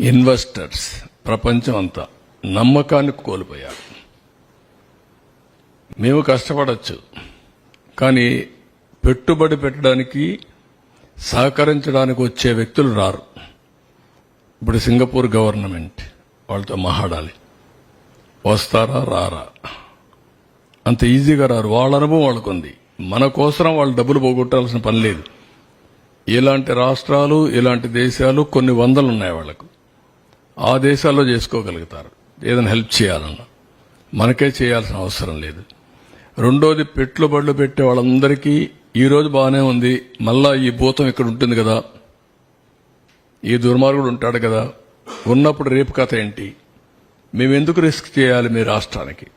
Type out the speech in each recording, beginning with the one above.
Investors ప్రపంచం అంతా నమ్మకాన్ని కోల్పోయారు. మేము కష్టపడచ్చు, కానీ పెట్టుబడి పెట్టడానికి సహకరించడానికి వచ్చే వ్యక్తులు రారు. ఇప్పుడు సింగపూర్ గవర్నమెంట్ వాళ్ళతో మాట్లాడాలి, వస్తారా రారా? అంత ఈజీగా రారు. వాళ్ళ అనుభవం వాళ్ళకుంది. మన కోసం వాళ్ళు డబ్బులు పోగొట్టాల్సిన పని లేదు. ఇలాంటి రాష్ట్రాలు, ఇలాంటి దేశాలు కొన్ని వందలు ఉన్నాయి వాళ్లకు. ఆ దేశాల్లో చేసుకోగలుగుతారు ఏదైనా హెల్ప్ చేయాలన్నా. మనకే చేయాల్సిన అవసరం లేదు. రెండోది, పెట్టుబడులు పెట్టే వాళ్ళందరికీ ఈ రోజు బాగానే ఉంది, మళ్ళా ఈ భూతం ఇక్కడ ఉంటుంది కదా, ఈ దుర్మార్గుడు ఉంటాడు కదా, ఉన్నప్పుడు రేపు కథ ఏంటి, మేమెందుకు రిస్క్ చేయాలి మీ రాష్ట్రానికి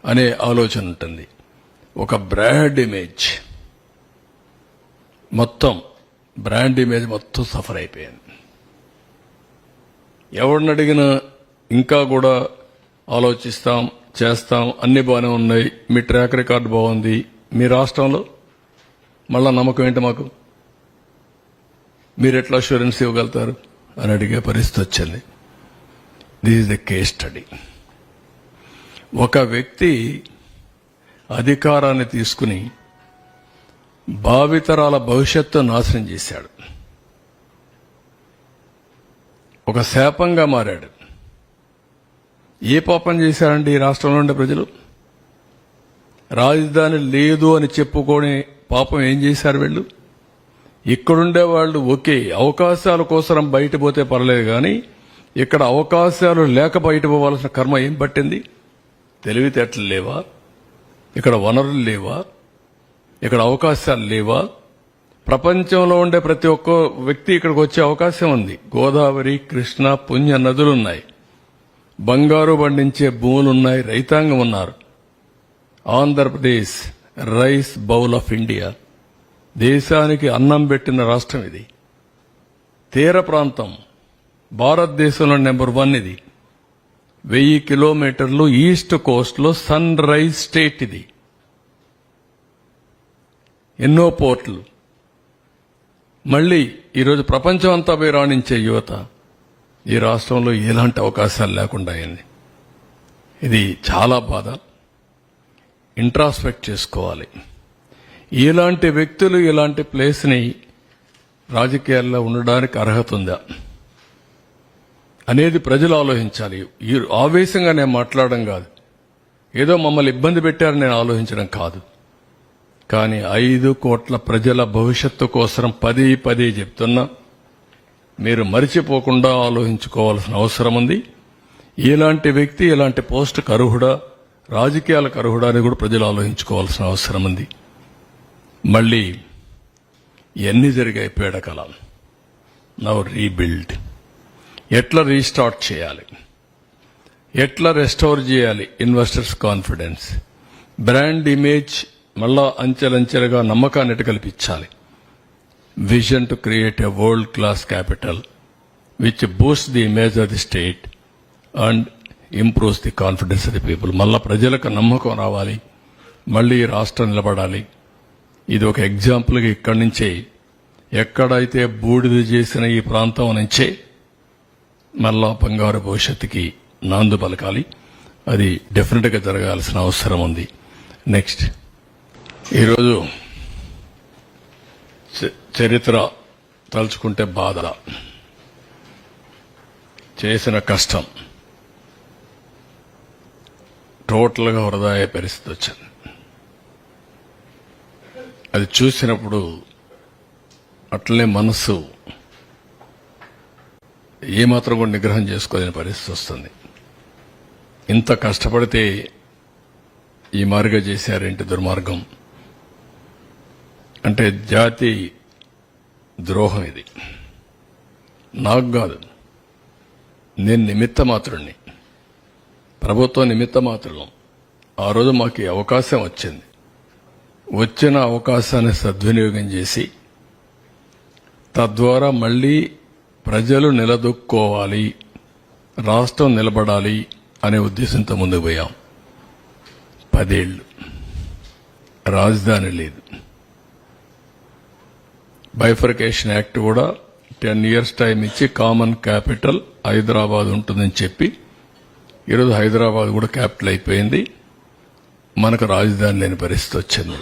అనే ఆలోచన ఉంటుంది. ఒక బ్రాండ్ ఇమేజ్ మొత్తం సఫర్ అయిపోయింది. ఎవరిని అడిగినా ఇంకా కూడా ఆలోచిస్తాం, చేస్తాం, అన్ని బాగానే ఉన్నాయి, మీ ట్రాక్ రికార్డు బాగుంది, మీ రాష్ట్రంలో మళ్ళా నమ్మకం ఏంటి మాకు, మీరు ఎట్లా అష్యూరెన్స్ ఇవ్వగలుగుతారు అని అడిగే పరిస్థితి వచ్చింది. This is the case study. ఒక వ్యక్తి అధికారాన్ని తీసుకుని భావితరాల భవిష్యత్తు నాశనం చేశాడు. ఒక శాపంగా మారాడు. ఏ పాపం చేశారండి ఈ రాష్ట్రంలో ఉండే ప్రజలు? రాజధాని లేదు అని చెప్పుకొని పాపం ఏం చేశారు వీళ్ళు? ఇక్కడుండే వాళ్ళు ఒకే అవకాశాల కోసం బయట పోతే పర్లేదు, కానీ ఇక్కడ అవకాశాలు లేక బయట పోవాల్సిన కర్మ ఏం పట్టింది? తెలివితేటలు లేవా? ఇక్కడ వనరులు లేవా? ఇక్కడ అవకాశాలు లేవా? ప్రపంచంలో ఉండే ప్రతి ఒక్క వ్యక్తి ఇక్కడికి వచ్చే అవకాశం ఉంది. గోదావరి, కృష్ణ, పుణ్య నదులున్నాయి, బంగారు పండించే భూములున్నాయి, రైతాంగం ఉన్నారు. Andhra Pradesh rice bowl of India, దేశానికి అన్నం పెట్టిన రాష్ట్రం ఇది. తీర ప్రాంతం భారతదేశంలో నెంబర్ 1 ఇది. 1000 కిలోమీటర్లు ఈస్ట్ కోస్ట్ లో సన్ రైజ్ స్టేట్ ఇది. ఎన్నో పోర్ట్లు. మళ్లీ ఈరోజు ప్రపంచం అంతా పోయి రాణించే యువత ఈ రాష్ట్రంలో ఎలాంటి అవకాశాలు లేకుండా అయింది. ఇది చాలా బాధ. ఇంట్రాస్పెక్ట్ చేసుకోవాలి. ఇలాంటి వ్యక్తులు ఇలాంటి ప్లేస్ని రాజకీయాల్లో ఉండడానికి అర్హత ఉందా అనేది ప్రజలు ఆలోచించాలి. ఈ ఆవేశంగా నేను మాట్లాడడం కాదు, ఏదో మమ్మల్ని ఇబ్బంది పెట్టారని నేను ఆలోచించడం కాదు. కానీ 5 కోట్ల ప్రజల భవిష్యత్తు కోసం పదే చెప్తున్నా, మీరు మరిచిపోకుండా ఆలోచించుకోవాల్సిన అవసరం ఉంది. ఇలాంటి వ్యక్తి ఇలాంటి పోస్టుకు అర్హుడా, రాజకీయాలకు అర్హుడా అని కూడా ప్రజలు ఆలోచించుకోవాల్సిన అవసరం ఉంది. మళ్ళీ ఎన్ని జరిగాయి పీడకలం. Now rebuild. ఎట్లా రీస్టార్ట్ చేయాలి, ఎట్లా రెస్టోర్ చేయాలి ఇన్వెస్టర్స్ కాన్ఫిడెన్స్, బ్రాండ్ ఇమేజ్ మళ్ళా అంచెలంచెలుగా నమ్మకాన్ని కల్పించాలి. Vision to create a world class capital which Boost the image of the state and improves the confidence of the people. మళ్ళా ప్రజలకు నమ్మకం రావాలి, మళ్లీ రాష్ట్రం నిలబడాలి. ఇది ఒక ఎగ్జాంపుల్గా ఇక్కడి నుంచే, ఎక్కడైతే బూడిద చేసిన ఈ ప్రాంతం నుంచే మళ్ళా బంగారు భవిష్యత్తుకి నాందు పలకాలి. అది డెఫినెట్ గా జరగాల్సిన అవసరం ఉంది. నెక్స్ట్, ఈరోజు చరిత్ర తలుచుకుంటే బాధ, చేసిన కష్టం టోటల్గా వృధా అయ్యే పరిస్థితి వచ్చింది. అది చూసినప్పుడు అట్లనే మనస్సు ఏమాత్రం కూడా నిగ్రహం చేసుకోలేని పరిస్థితి వస్తుంది. ఇంత కష్టపడితే ఈ మార్గం చేశారేంటి దుర్మార్గం అంటే జాతి ద్రోహం. ఇది నాకు కాదు, నేను నిమిత్త మాత్రుడిని, ప్రభుత్వం నిమిత్త మాత్రం. ఆ రోజు మాకు ఈ అవకాశం వచ్చింది. వచ్చిన అవకాశాన్ని సద్వినియోగం చేసి తద్వారా మళ్లీ ప్రజలు నిలదొక్కోవాలి, రాష్ట్రం నిలబడాలి అనే ఉద్దేశంతో ముందుకు పోయాం. 10 ఏళ్లు రాజధాని లేదు. బైఫర్కేషన్ యాక్ట్ కూడా 10 years టైం ఇచ్చి కామన్ క్యాపిటల్ హైదరాబాద్ ఉంటుందని చెప్పి ఈరోజు హైదరాబాద్ కూడా క్యాపిటల్ అయిపోయింది. మనకు రాజధాని లేని పరిస్థితి వచ్చింది.